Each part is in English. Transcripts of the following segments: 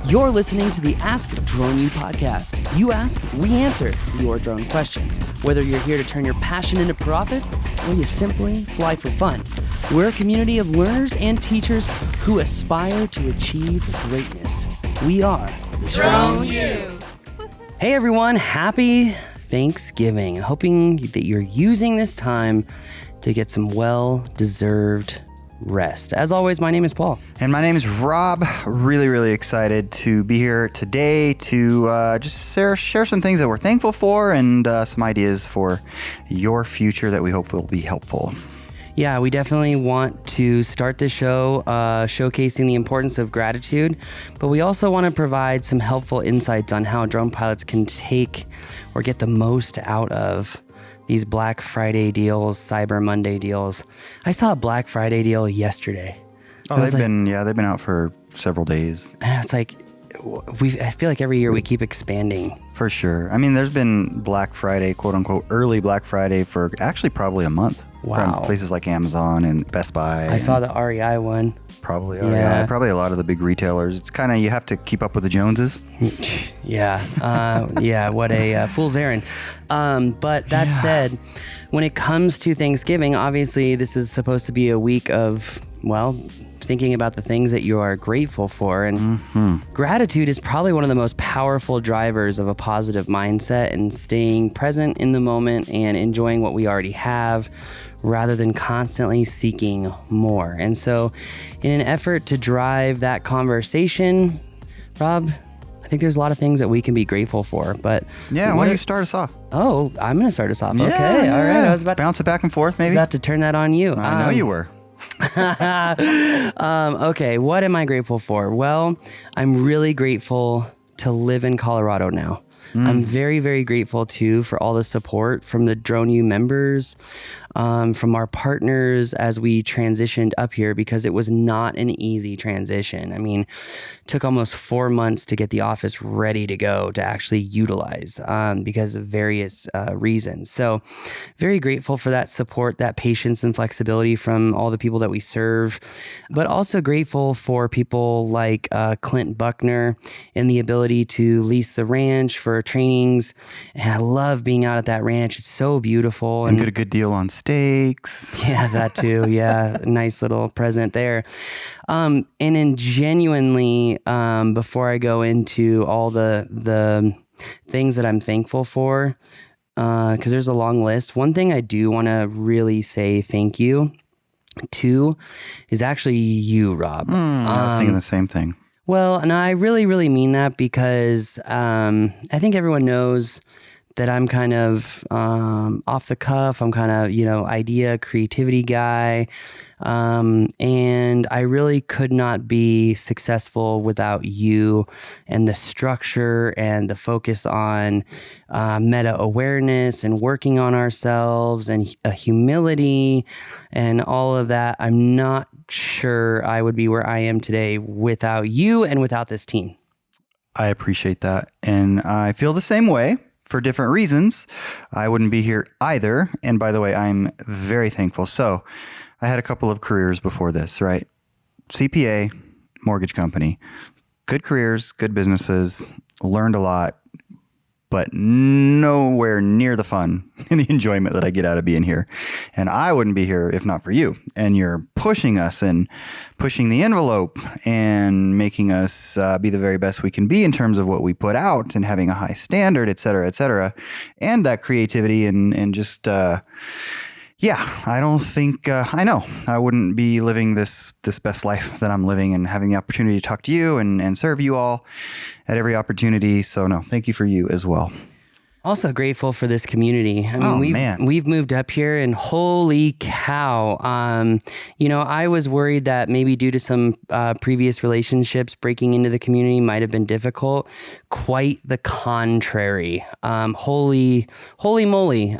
You're listening to the Ask Drone U podcast. You ask, we answer your drone questions. Whether you're here to turn your passion into profit or you simply fly for fun, we're a community of learners and teachers who aspire to achieve greatness. We are Drone U. Hey everyone, happy Thanksgiving. Hoping that you're using this time to get some well-deserved rest. As always, my name is Paul. And my name is Rob. Really excited to be here today to just share some things that we're thankful for and some ideas for your future that we hope will be helpful. Yeah, we definitely want to start the show showcasing the importance of gratitude, but we also want to provide some helpful insights on how drone pilots can take or get the most out of these Black Friday deals, Cyber Monday deals. I saw a Black Friday deal yesterday. Oh, they've been out for several days. And it's like, I feel like every year we keep expanding. For sure. I mean, there's been Black Friday, quote unquote, early Black Friday for actually probably a month. Wow. From places like Amazon and Best Buy. I saw the REI one. Probably, Yeah. Probably a lot of the big retailers. It's kind of, you have to keep up with the Joneses. Yeah. What a fool's errand. But that said, when it comes to Thanksgiving, obviously this is supposed to be a week of, thinking about the things that you are grateful for. And gratitude is probably one of the most powerful drivers of a positive mindset and staying present in the moment and enjoying what we already have rather than constantly seeking more. And so in an effort to drive that conversation, Rob, I think there's a lot of things that we can be grateful for, but Yeah, why don't you start us off? Oh, I'm going to start us off. Yeah, Okay. All right. I was about bounce it back and forth, maybe. to turn that on you. I know you were. Okay, what am I grateful for? Well, I'm really grateful to live in Colorado now. I'm very, very grateful too for all the support from the Drone U members, from our partners as we transitioned up here, because it was not an easy transition. I mean, it took almost 4 months to get the office ready to go to actually utilize because of various reasons. So very grateful for that support, that patience and flexibility from all the people that we serve, but also grateful for people like Clint Buckner and the ability to lease the ranch for trainings. And I love being out at that ranch. It's so beautiful. And get a good deal on steaks. Yeah, that too. Yeah, nice little present there. And then genuinely, before I go into all the things that I'm thankful for, because there's a long list, one thing I do want to really say thank you to is actually you, Rob. I was thinking the same thing. Well, and I really mean that because I think everyone knows that I'm kind of off the cuff. I'm kind of, idea, creativity guy. And I really could not be successful without you and the structure and the focus on meta awareness and working on ourselves and humility and all of that. I'm not sure I would be where I am today without you and without this team. I appreciate that. And I feel the same way. For different reasons, I wouldn't be here either. And by the way, I'm very thankful. So I had a couple of careers before this, right? CPA, mortgage company, good careers, good businesses, learned a lot, but nowhere near the fun and the enjoyment that I get out of being here. And I wouldn't be here if not for you. And you're pushing us and pushing the envelope and making us be the very best we can be in terms of what we put out and having a high standard, et cetera, et cetera. And that creativity and just, I don't think, I know I wouldn't be living this best life that I'm living and having the opportunity to talk to you and serve you all at every opportunity. So no, thank you for you as well. Also grateful for this community. I mean, we've moved up here and holy cow. I was worried that maybe due to some previous relationships, breaking into the community might have been difficult. Quite the contrary. Holy moly.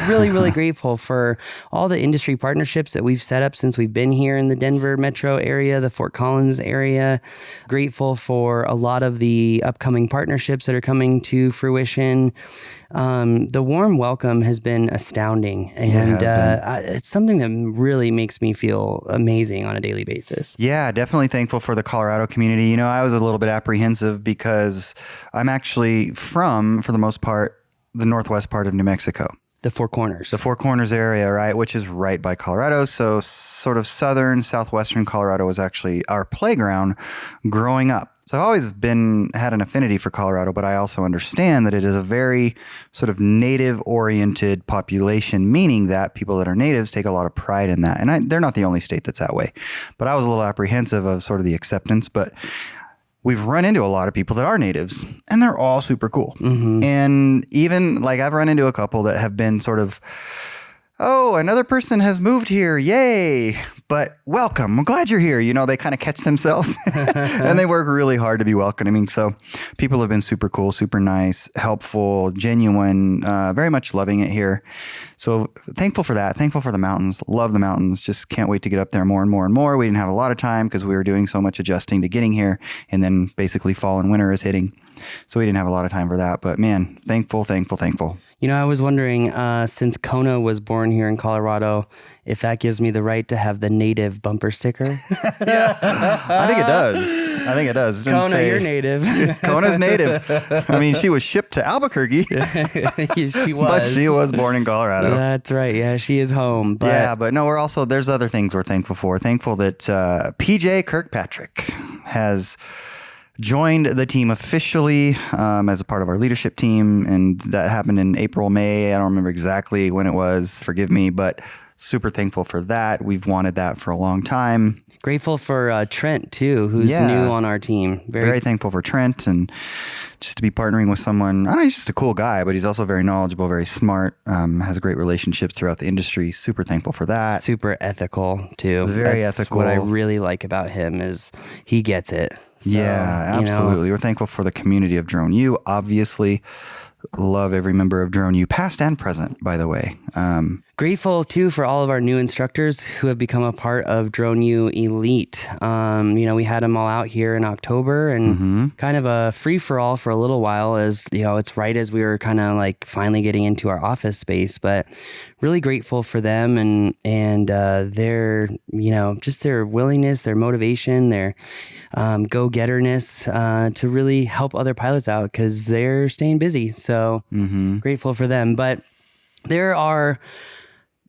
Really grateful for all the industry partnerships that we've set up since we've been here in the Denver metro area, the Fort Collins area. Grateful for a lot of the upcoming partnerships that are coming to fruition. The warm welcome has been astounding, and it's something that really makes me feel amazing on a daily basis. Yeah, definitely thankful for the Colorado community. You know, I was a little bit apprehensive because I'm actually from, for the most part, the northwest part of New Mexico. The Four Corners. The Four Corners area, right, which is right by Colorado. So sort of southern, southwestern Colorado was actually our playground growing up. So I've always had an affinity for Colorado, but I also understand that it is a very sort of native-oriented population, meaning that people that are natives take a lot of pride in that. And they're not the only state that's that way. But I was a little apprehensive of sort of the acceptance, but we've run into a lot of people that are natives, and they're all super cool. Mm-hmm. And even like I've run into a couple that have been sort of, oh, another person has moved here. Yay. But welcome. I'm glad you're here. You know, they kind of catch themselves and they work really hard to be welcoming. So people have been super cool, super nice, helpful, genuine, very much loving it here. So thankful for that. Thankful for the mountains. Love the mountains. Just can't wait to get up there more and more and more. We didn't have a lot of time because we were doing so much adjusting to getting here. And then basically fall and winter is hitting. So we didn't have a lot of time for that. But man, thankful. You know, I was wondering, since Kona was born here in Colorado, if that gives me the right to have the native bumper sticker. I think it does. Kona, you're native. Kona's native. I mean, she was shipped to Albuquerque. She was. But she was born in Colorado. That's right. Yeah, she is home. But no, there's other things we're thankful for. Thankful that PJ Kirkpatrick has joined the team officially as a part of our leadership team. And that happened in April, May. I don't remember exactly when it was. Forgive me, but super thankful for that. We've wanted that for a long time. Grateful for Trent, too, who's new on our team. Very thankful for Trent, and just to be partnering with someone. I don't know, he's just a cool guy, but he's also very knowledgeable, very smart, has great relationships throughout the industry. Super thankful for that. Super ethical, too. Very ethical. What I really like about him is he gets it. So, yeah, absolutely. You know, we're thankful for the community of Drone U, obviously. Love every member of Drone U, past and present, by the way. Grateful, too, for all of our new instructors who have become a part of Drone U Elite. You know, we had them all out here in October and kind of a free-for-all for a little while, as, you know, it's right as we were kind of like finally getting into our office space. But really grateful for them and their, you know, just their willingness, their motivation, their go-getterness to really help other pilots out because they're staying busy. So grateful for them. But there are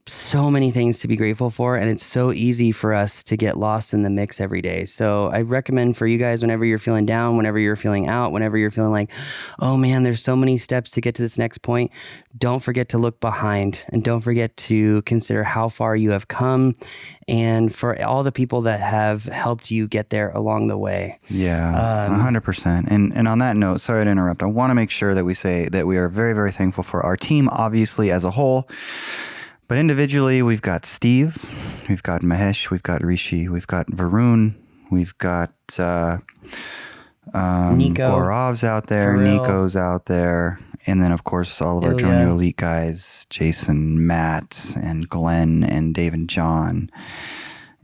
so many things to be grateful for, and it's so easy for us to get lost in the mix every day. So I recommend for you guys, whenever you're feeling down, whenever you're feeling out, whenever you're feeling like, oh man, there's so many steps to get to this next point, don't forget to look behind, and don't forget to consider how far you have come, and for all the people that have helped you get there along the way. Yeah, 100%. And on that note, sorry to interrupt, I want to make sure that we say that we are very, very thankful for our team, obviously, as a whole. But individually, we've got Steve, we've got Mahesh, we've got Rishi, we've got Varun, we've got Nico, Gaurav's out there, Nico's out there, and then, of course, all of our Drone U Elite guys, Jason, Matt, and Glenn, and Dave and John,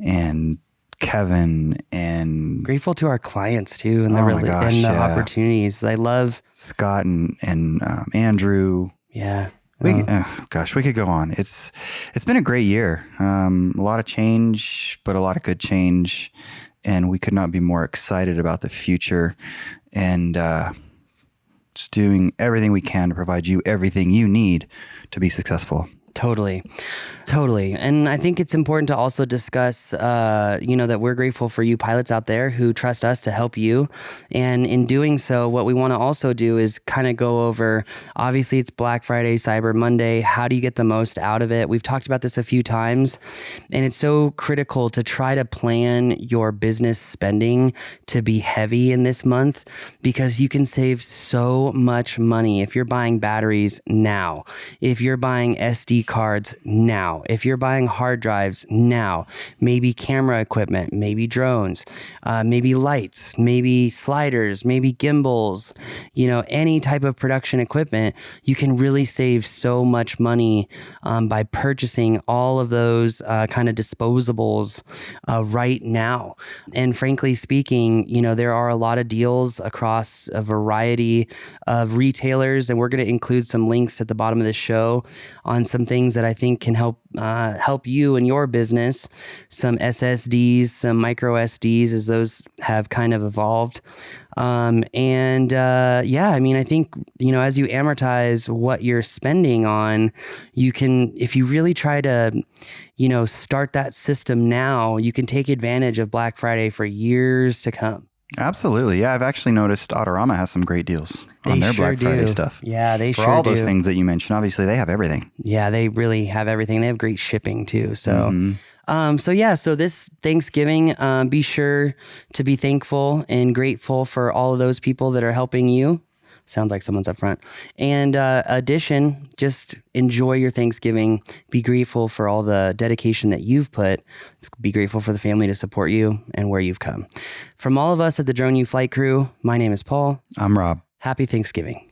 and Kevin, and grateful to our clients, too, and the opportunities. I love Scott and Andrew. Yeah. We could go on. It's been a great year. A lot of change, but a lot of good change. And we could not be more excited about the future and just doing everything we can to provide you everything you need to be successful. Totally. And I think it's important to also discuss, that we're grateful for you pilots out there who trust us to help you. And in doing so, what we want to also do is kind of go over, obviously it's Black Friday, Cyber Monday. How do you get the most out of it? We've talked about this a few times, and it's so critical to try to plan your business spending to be heavy in this month, because you can save so much money if you're buying batteries now, if you're buying SD SD cards now. If you're buying hard drives now, maybe camera equipment, maybe drones, maybe lights, maybe sliders, maybe gimbals, any type of production equipment, you can really save so much money by purchasing all of those kind of disposables right now. And frankly speaking, there are a lot of deals across a variety of retailers, and we're going to include some links at the bottom of the show on some things that I think can help you and your business. Some SSDs, some micro SDs, as those have kind of evolved. I think, as you amortize what you're spending on, you can, if you really try to, start that system now, you can take advantage of Black Friday for years to come. Absolutely. Yeah, I've actually noticed Autorama has some great deals on their Black Friday stuff. Yeah, they sure do. For all those things that you mentioned, obviously they have everything. Yeah, they really have everything. They have great shipping too. So, so this Thanksgiving, be sure to be thankful and grateful for all of those people that are helping you. Sounds like someone's up front. And addition, just enjoy your Thanksgiving. Be grateful for all the dedication that you've put. Be grateful for the family to support you and where you've come. From all of us at the Drone U Flight Crew, my name is Paul. I'm Rob. Happy Thanksgiving.